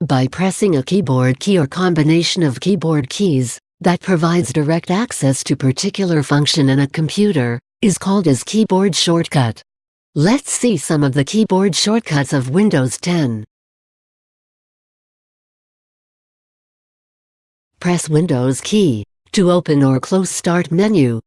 by pressing a keyboard key or combination of keyboard keys that provides direct access to particular function in a computer, is called as keyboard shortcut. Let's see some of the keyboard shortcuts of Windows 10. Press Windows key to open or close Start menu.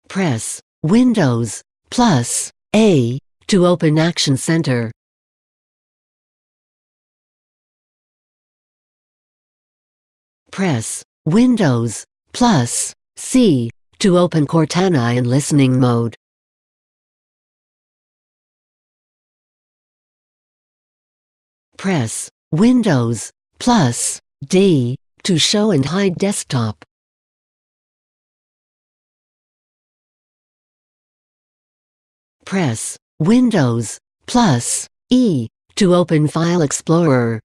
Press Windows plus A to open Action Center. Press Windows plus C to open Cortana in listening mode. Press Windows plus D to show and hide desktop. Press Windows plus E to open File Explorer.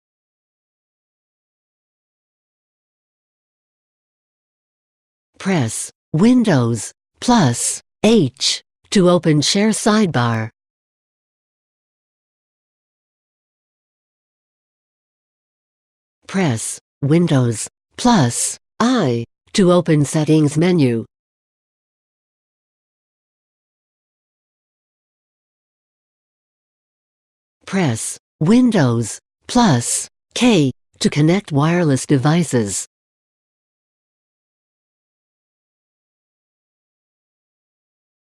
Press Windows plus H to open Share Sidebar. Press Windows plus I to open Settings menu. Press Windows plus K to connect wireless devices.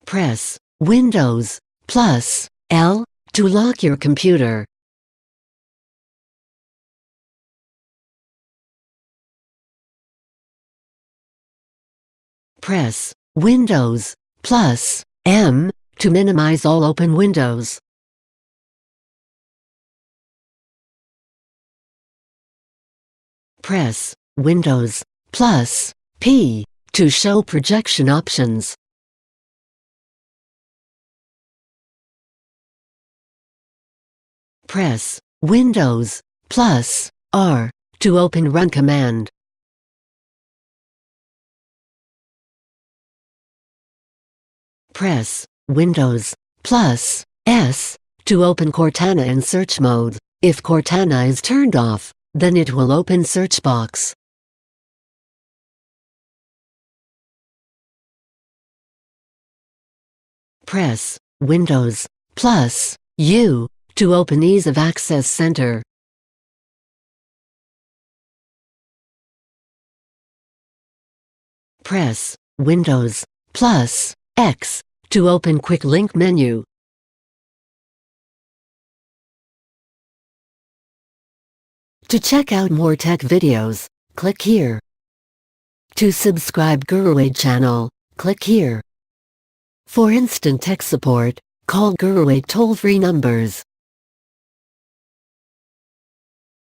Press Windows plus L to lock your computer. Press Windows plus M to minimize all open windows. Press Windows plus P to show projection options. Press Windows plus R to open Run command. Press Windows plus S to open Cortana in search mode. If Cortana is turned off, then it will open search box. Press Windows plus U to open Ease of Access Center. Press Windows plus X to open Quick Link menu. To check out more tech videos, click here. To subscribe GuruAid channel, click here. For instant tech support, call GuruAid toll-free numbers